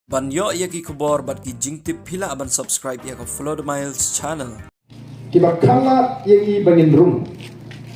Ban yo ia ki kubor bat ki jingtip pila aban subscribe ia ka follow the Miles channel. Kiba kala yang bangin rum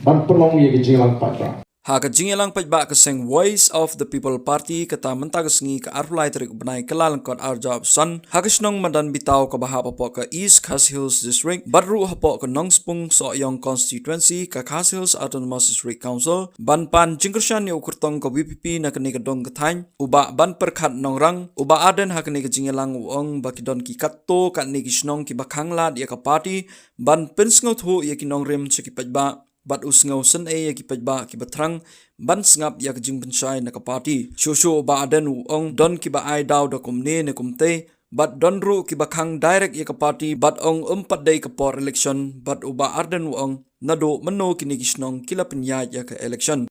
ban pelong yang jinglang patra. Ha ka jingelang pajba ka seng Voice of the People Party kata mentagas ngi ka arulai tarik benai kelalan kot arjab san ha ka snong madan bitaw ka bahapa po ka East Khas Hills District badru hapo ka Nongspung So Yong constituency ka Khas Hills Autonomous District Council ban pan jingkershan ni ukurtong ka WPP na kani ka dong ka thain uba ban perkhat nongrang uba aden ha kani ka jingelang uong bakidon ki katto ka ni ki snong ki bakhanglat ya ka party ban pensngot hu ya ki nongrim chiki pajba bat usngau sen ya ki pajba ki batrang ban sngap ya ki jing pensyai na ka party shosho ba aden uong don ki ba ai daw da kumne ne kumte bat don ru ki bakhang direct ya ka party bat ong empat day ka por election bat uba arden uong nado meno kini kisnong kila penyaj ya ka election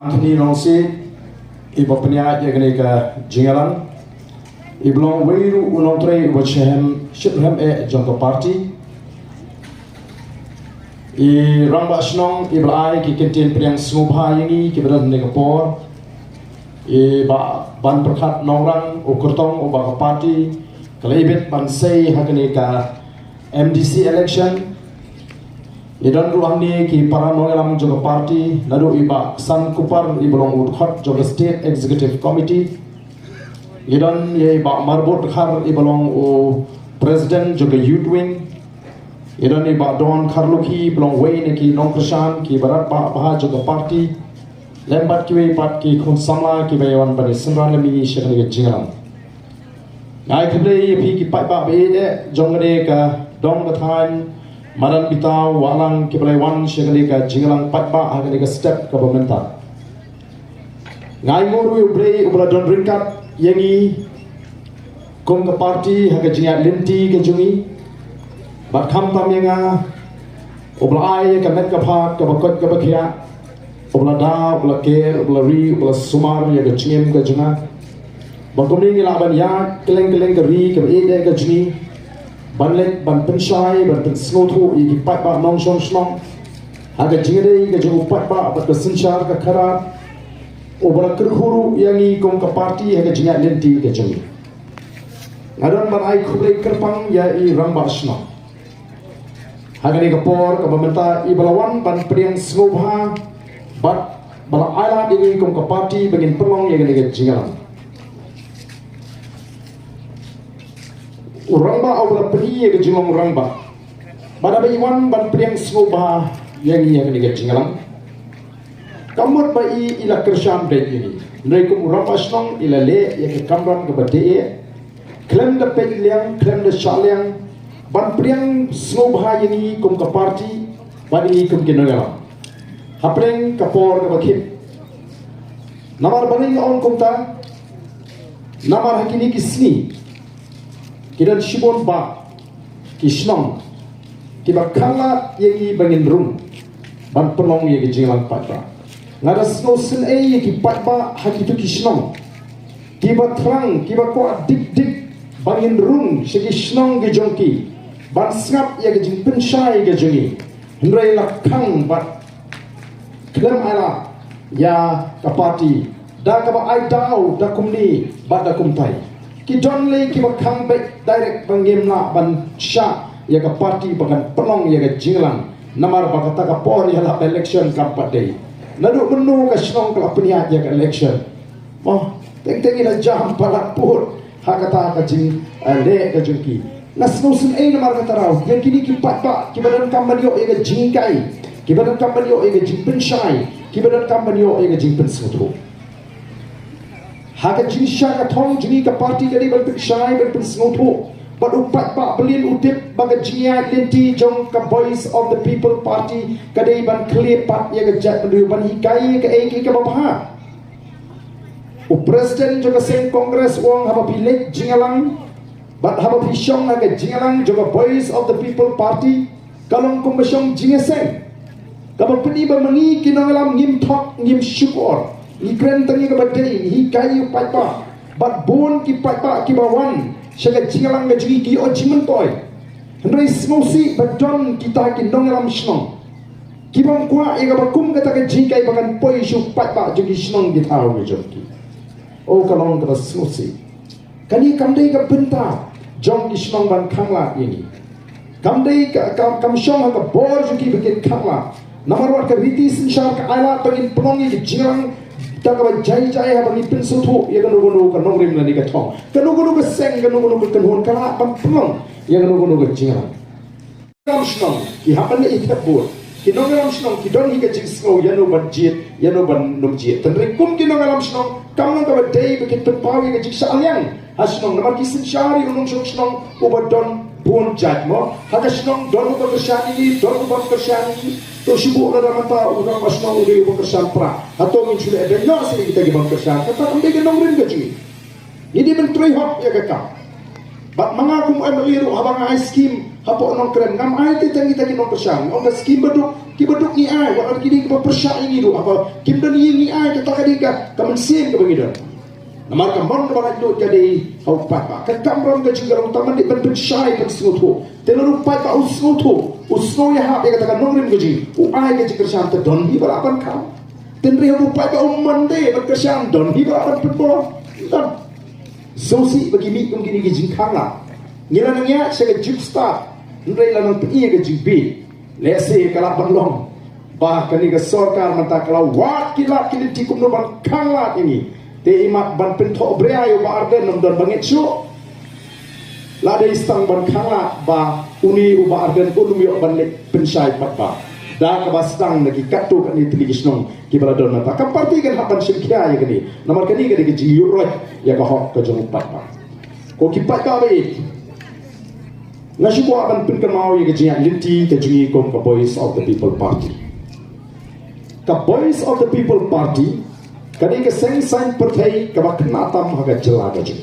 Anthony Nongsi iba penyat yang kini ka jingalang iblong weiru unontre wachehem shibhem jongko party I ramba snong iblai ki kentin priang smubha yangi ki beran ne kapor I ba ban perkhat nongrang ukurtong uba ka party kalibet ban sei hakani ka MDC election Idan ruang ni ki para nongelam joga party lalu iba san kupar ibolong udkhot joga state executive committee Idan ye iba marbot khar ibolong o president joga youth wing Idan iba don kharluki ibolong way ki nongkrshan ki barat bah joga party lembat ki pat ki khun samla ki bayawan bani senran lemi shekani ke jingalam ngai khle ye phi ki pai ba be de jongre ka dong ka than maran bitaw walang kibalai wan shekali ka jingalang patba hakani ka step ka pementa ngai moru ubrei ubra don ringkat yangi kong ka party haka jingat linti ka jungi bat kham tam yanga ubla ai ka met ka phat ka bakot ka bakhia ubla da ubla ker ubla ri ubla sumar ya ka chingem ka junga bakomni ngi laban ya keleng ka ri ka ede ka jungi banlet ban pensyai ban pensnotu i pat ba nong shong snong aga jingre ga jo pat ba bat senchar ka khara obra kerhuru yangi kong ka party aga jinga lenti ga jong ngadan ban ai khuble kerpang ya I ramba snong aga ni ka por ka bamenta I balawan ban priang snobha bat bala ala dingi kong ka party bagin pelong ya ga jinga Urangba awla priye ke jilong urangba bada iwan ban priang snoba yang iya ke jingalang kamut ba ila kersham de ini nei kum urangba snong ila le ya ke kamran ke bade klem de peliang klem de shaliang ban priang snoba ini kum ka party badi kum ke nagala hapreng kapor ke bakhip namar bani on kumta namar hakini kisni Kidan shibon ba kisnong kiba kala yegi bangin rum ban pelong yegi jinglang patra ngada snow sin yegi patba hakitu kisnong kiba trang kiba ko dik bangin rum shegi snong ge jongki ban snap yegi jing penshai ge jongi hendrai lakhang bat klem ala ya kapati da kaba ai dau da kumni bat da kumtai ki don le ki bakhang back direct bangim na ban sha ya ka party bakan pelong ya ka jinglang namar bakata ka por ya la election kampade nadu menu ka snong ka peniat ya ka election oh teng ila jam palak pur hakata ka jing le ka jungki na snosin namar kata raw yang kini ki patba ki badan kambanyo ya ka jingkai ki badan kambanyo ya ka jingpen shai ki badan kambanyo ya ka jingpen sutru Haka jinisya ka thong jini ka party kadi balpik syai balpik snoto but upat pa belin utip baga jinia lenti jong ka Voice of the People Party kadi ban clear pat ya ka jat pendu ban hikai ka eki ka babaha u president jong ka sen congress wong haba pilek jingalang but haba pisyong ka jingalang jong ka Voice of the People Party kalong komisyong jingeseng kabal peni ba mangi kinangalam ngim thok ngim syukur Ikren tangi ke badai hi kayu patpa bat bon ki patpa ki bawan syaga jingalang ga jigi ki o jimen toy hendrai smosi badon kita ki nongalam snong ki bang kwa e ga bakum kata ka jikai bakan poi shu patpa jigi snong di thaw ge jokki o kalong ka smosi Kani kamdai ka benta jong isnong ban khangla ini. Kamdai kam shong ka bor juki bikin khangla. Namar wat ka riti sinshar ka ala pagin penongi ki jingang ta ka jai jai ha bani pin suthu ya ka nugo ka nongrim la ni ka thong. Ka nugo ka seng ka nugo ka hon ka ban penong ya ka nugo ka jingang. Kam shong ki hapan ni itapur. Ki nongalam shong ki don hi ka jing sngo ya no ban jit ya no ban nom jit. Tan kum ki nongalam shong kam nang ka dai bikin pepawi ka jing sa alyang. Hasnong namar kisin syari unong syong ubat don buon jat mo hakasnong don ubat kersyaan ini don ubat kersyaan ini to sibuk na naman ta unang masnong uli ubat kersyaan pra atau min sudah ada nyo sini kita gibang kersyaan kata ambil genong rin ka jini hindi man troy hop ya kaka bat mga kum ay maliru habang ay skim hapo nong kren ngam ay titang kita ginong kersyaan ang skim baduk kibaduk ni ay wala kini ka persyaan ini do apa kim dan ni ay kata kadika kamansin ka bangidon namar kamon ka barat do jadi au papa ka kamron ka jingarong taman di ben syai ka snoto telaru pai ka usnoto usno ya ha ka kata nongrim ka ji u ai ka jikar shanta don hi balapan ka tenri hu pai ka umande ba ka sham don hi balapan putbol dan sosi bagi mi kum gini ki jingkanga ngira nangya se ka jipsta ndai la nang pi ka jibi lese kala banglong ba kani ka sorkar mata kala wat kila kili tikum no ban kangla ini te imat ban pinto breayo ba arden nom don banget syu la de istang ban khanga ba uni uba arden ulumi ban le pensai patba da ka bastang nagi katu kan ni trigisnong ki bala don mata ka parti kan hapan simkia ya gani nomor kani ka de ji yuroi ya ka hok ka jong patba ko ki patba be nasibo akan pin kamau ya ji linti ka jingi kom ka Voice of the People Party ka Voice of the People Party kadi ke seng sain perthai ka bakna tam haga jela gaju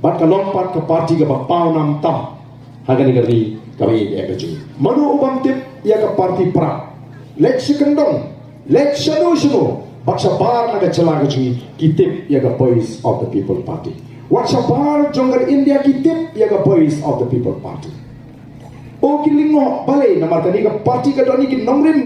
bat ka lompat ke parti ka pau nam tam haga ni gari kami ya gaju manu ubam tip ya ka parti pra lek sikendong lek shadu shadu baksa bar naga jela gaju kitip ya ka Voice of the People Party waksa bar jonggar India kitip ya ka Voice of the People Party o kilingo bale namar kani ka parti ka doni ki nongrim